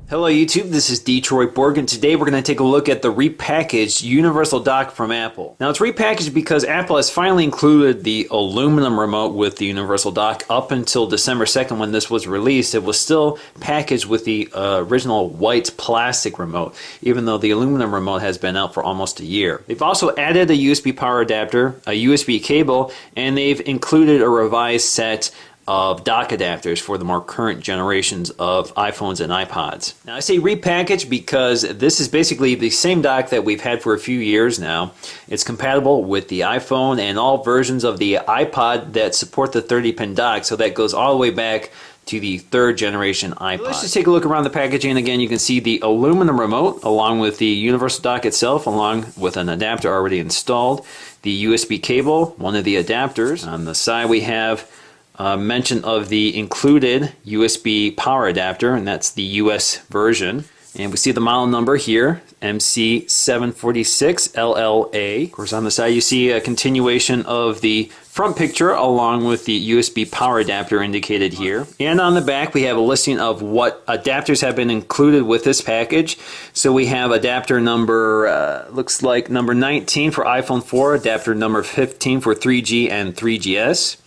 Hello YouTube, this is Detroit Borg, and today we're going to take a look at the repackaged universal dock from Apple. Now it's repackaged because Apple has finally included the aluminum remote with the universal dock. Up until December 2nd when this was released, it was still packaged with the original white plastic remote, even though the aluminum remote has been out for almost a year. They've also added a USB power adapter, a USB cable, and they've included a revised set of dock adapters for the more current generations of iPhones and iPods. Now I say repackaged because this is basically the same dock that we've had for a few years now. It's compatible with the iPhone and all versions of the iPod that support the 30-pin dock, so that goes all the way back to the third generation iPod. Let's just take a look around the packaging. Again, you can see the aluminum remote along with the universal dock itself, along with an adapter already installed, the USB cable, one of the adapters. On the side we have mention of the included USB power adapter, and that's the US version. And we see the model number here, MC746LLA. Of course, on the side you see a continuation of the front picture along with the USB power adapter indicated here. And on the back we have a listing of what adapters have been included with this package. So we have adapter number, looks like number 19 for iPhone 4, adapter number 15 for 3G and 3GS.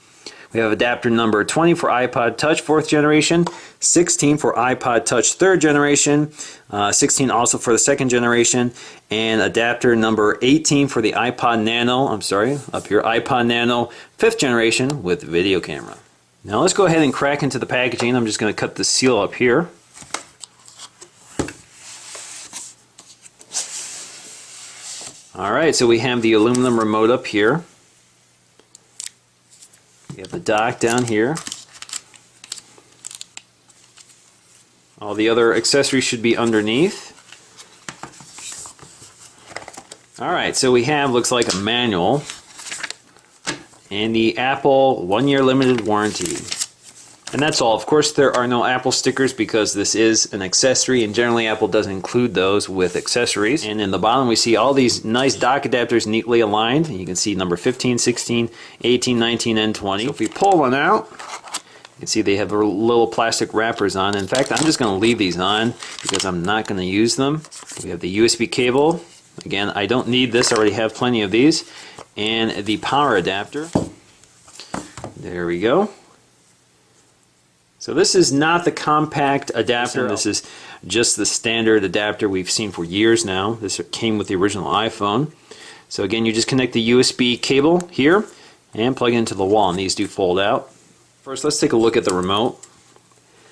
We have adapter number 20 for iPod Touch 4th generation, 16 for iPod Touch 3rd generation, 16 also for the 2nd generation, and adapter number 18 for the iPod Nano, up here, iPod Nano 5th generation with video camera. Now let's go ahead and crack into the packaging. I'm just going to cut the seal up here. Alright, so we have the aluminum remote up here. We have the dock down here. All the other accessories should be underneath. Alright, so we have, looks like a manual and the Apple 1-year limited warranty. And that's all. Of course, there are no Apple stickers because this is an accessory, and generally Apple doesn't include those with accessories. And in the bottom we see all these nice dock adapters neatly aligned. You can see number 15, 16, 18, 19, and 20. So if we pull one out, you can see they have little plastic wrappers on. In fact, I'm just going to leave these on because I'm not going to use them. We have the USB cable. Again, I don't need this. I already have plenty of these. And the power adapter. There we go. So this is not the compact adapter. This is just the standard adapter we've seen for years now. This came with the original iPhone. So again, you just connect the USB cable here and plug it into the wall, and these do fold out. First, let's take a look at the remote.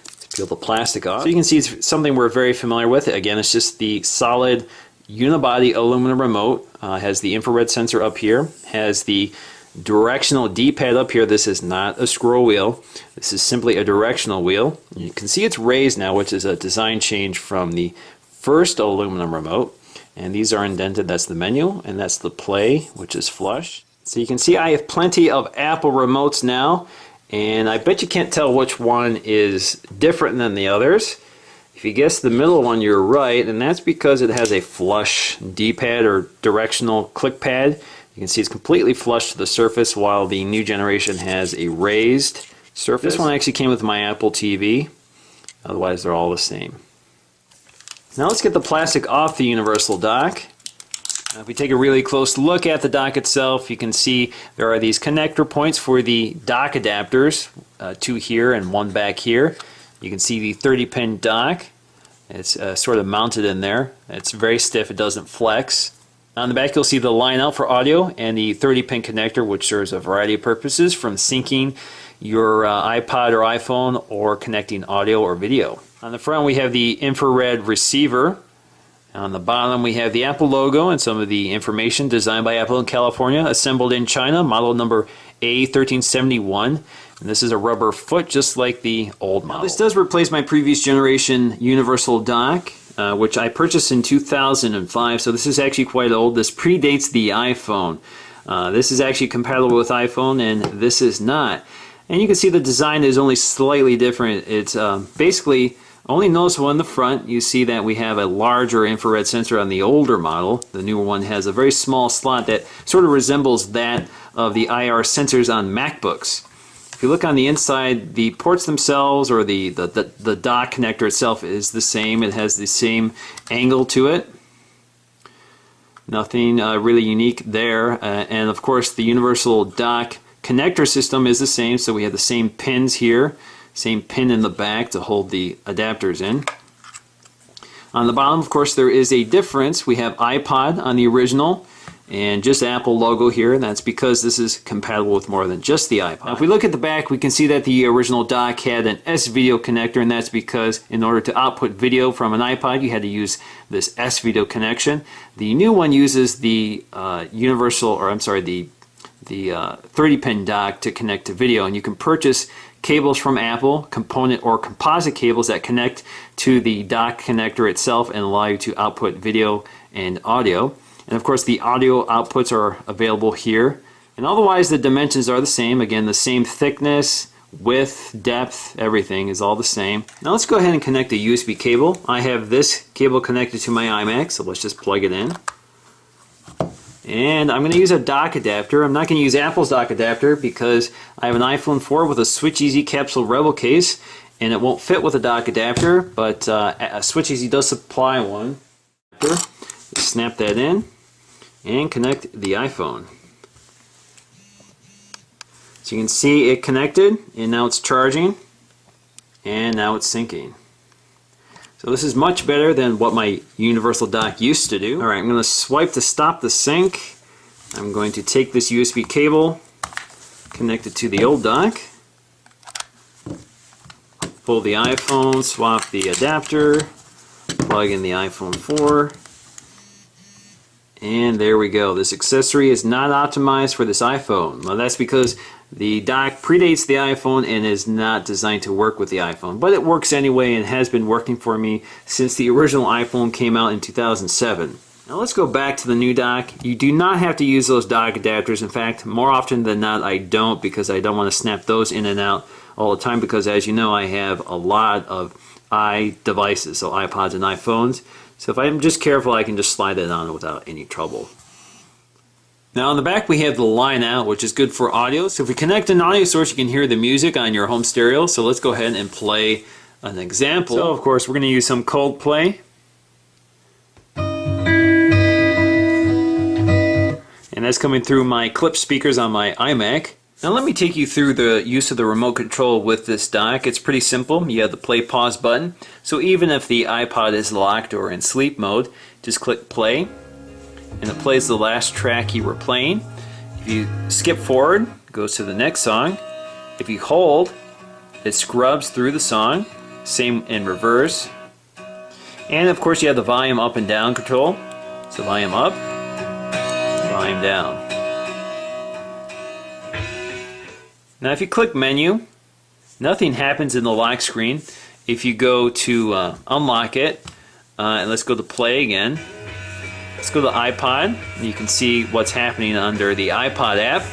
Let's peel the plastic off. So you can see it's something we're very familiar with. Again, it's just the solid unibody aluminum remote. Has the infrared sensor up here, has the directional D-pad up here. This is not a scroll wheel. This is simply a directional wheel. You can see it's raised now, which is a design change from the first aluminum remote. And these are indented. That's the menu, and that's the play, which is flush. So you can see I have plenty of Apple remotes now, and I bet you can't tell which one is different than the others. If you guess the middle one, you're right, and that's because it has a flush D-pad or directional click pad. You can see it's completely flush to the surface, while the new generation has a raised surface. This one actually came with my Apple TV. Otherwise, they're all the same. Now let's get the plastic off the universal dock. Now, if we take a really close look at the dock itself, you can see there are these connector points for the dock adapters, 2 here and 1 back here. You can see the 30-pin dock. It's sort of mounted in there. It's very stiff. It doesn't flex. On the back you'll see the line out for audio and the 30-pin connector, which serves a variety of purposes, from syncing your iPod or iPhone or connecting audio or video. On the front we have the infrared receiver. On the bottom we have the Apple logo and some of the information. Designed by Apple in California, assembled in China, model number A1371. And this is a rubber foot just like the old model. Now, this does replace my previous generation universal dock, which I purchased in 2005, so this is actually quite old. This predates the iPhone. This is actually compatible with iPhone, and this is not. And you can see the design is only slightly different. It's basically only noticeable in the front. You see that we have a larger infrared sensor on the older model. The newer one has a very small slot that sort of resembles that of the IR sensors on MacBooks. If you look on the inside, the ports themselves, or the dock connector itself, is the same. It has the same angle to it. Nothing really unique there. And of course, the universal dock connector system is the same. So we have the same pins here, same pin in the back to hold the adapters in. On the bottom, of course, there is a difference. We have iPod on the original, and just Apple logo here, and that's because this is compatible with more than just the iPod. Now, if we look at the back, we can see that the original dock had an S-video connector, and that's because in order to output video from an iPod, you had to use this S-video connection. The new one uses the universal, or I'm sorry, the 30-pin dock to connect to video, and you can purchase cables from Apple, component or composite cables that connect to the dock connector itself and allow you to output video and audio. And of course, the audio outputs are available here. And otherwise, the dimensions are the same. Again, the same thickness, width, depth, everything is all the same. Now let's go ahead and connect a USB cable. I have this cable connected to my iMac, so let's just plug it in. And I'm going to use a dock adapter. I'm not going to use Apple's dock adapter because I have an iPhone 4 with a Switch Easy capsule Rebel case, and it won't fit with a dock adapter, but Switch Easy does supply one. Just snap that in and connect the iPhone. So you can see it connected, and now it's charging, and now it's syncing. So this is much better than what my universal dock used to do. Alright, I'm going to swipe to stop the sync. I'm going to take this USB cable, connect it to the old dock, pull the iPhone, swap the adapter, plug in the iPhone 4, and there we go. This accessory is not optimized for this iPhone. Well, that's because the dock predates the iPhone and is not designed to work with the iPhone. But it works anyway and has been working for me since the original iPhone came out in 2007. Now let's go back to the new dock. You do not have to use those dock adapters. In fact, more often than not, I don't, because I don't want to snap those in and out all the time, because as you know, I have a lot of iDevices, so iPods and iPhones. So if I'm just careful, I can just slide it on without any trouble. Now on the back we have the line out, which is good for audio. So if we connect an audio source, you can hear the music on your home stereo. So let's go ahead and play an example. So of course we're going to use some Coldplay. And that's coming through my clip speakers on my iMac. Now let me take you through the use of the remote control with this dock. It's pretty simple. You have the play pause button. So even if the iPod is locked or in sleep mode, just click play, and it plays the last track you were playing. If you skip forward, it goes to the next song. If you hold, it scrubs through the song. Same in reverse. And of course you have the volume up and down control. So volume up, volume down. Now if you click menu, nothing happens in the lock screen. If you go to unlock it, and let's go to play again. Let's go to iPod, and you can see what's happening under the iPod app.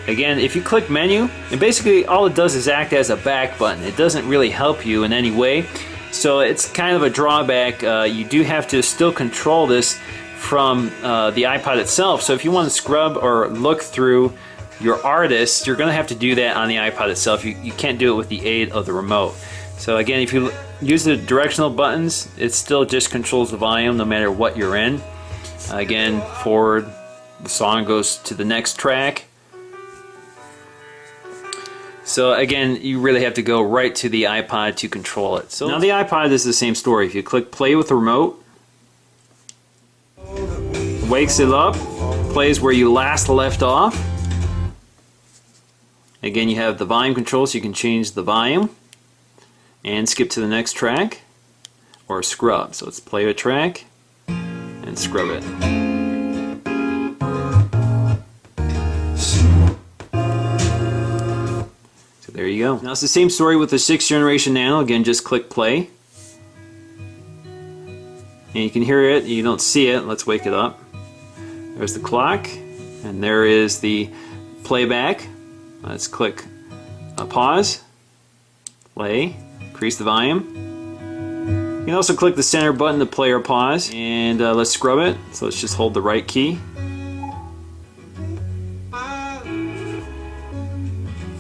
Again, if you click menu, and basically all it does is act as a back button. It doesn't really help you in any way. So it's kind of a drawback. You do have to still control this from the iPod itself. So if you want to scrub or look through your artists, you're going to have to do that on the iPod itself. You can't do it with the aid of the remote. So again, if you use the directional buttons, it still just controls the volume no matter what you're in. Again, forward, the song goes to the next track. So again, you really have to go right to the iPod to control it. So now the iPod is the same story. If you click play with the remote, it wakes it up, plays where you last left off. Again, you have the volume control, so you can change the volume and skip to the next track, or scrub. So let's play a track and scrub it. So there you go. Now it's the same story with the 6th generation Nano. Again, just click play. And you can hear it, you don't see it. Let's wake it up. There's the clock, and there is the playback. Let's click pause, play, increase the volume. You can also click the center button to play or pause, and let's scrub it. So let's just hold the right key.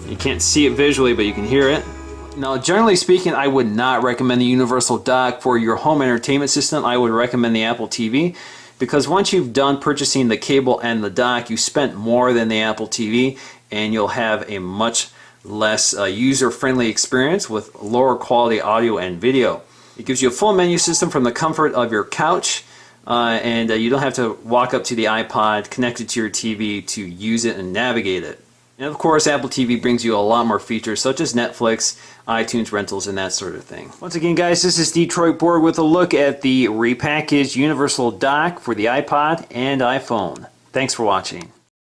You can't see it visually, but you can hear it. Now, generally speaking, I would not recommend the universal dock for your home entertainment system. I would recommend the Apple TV, because once you've done purchasing the cable and the dock, you spent more than the Apple TV, and you'll have a much less user-friendly experience with lower quality audio and video. It gives you a full menu system from the comfort of your couch, and you don't have to walk up to the iPod, connect it to your TV to use it and navigate it. And of course, Apple TV brings you a lot more features such as Netflix, iTunes rentals, and that sort of thing. Once again, guys, this is Detroit Board with a look at the repackaged universal dock for the iPod and iPhone. Thanks for watching.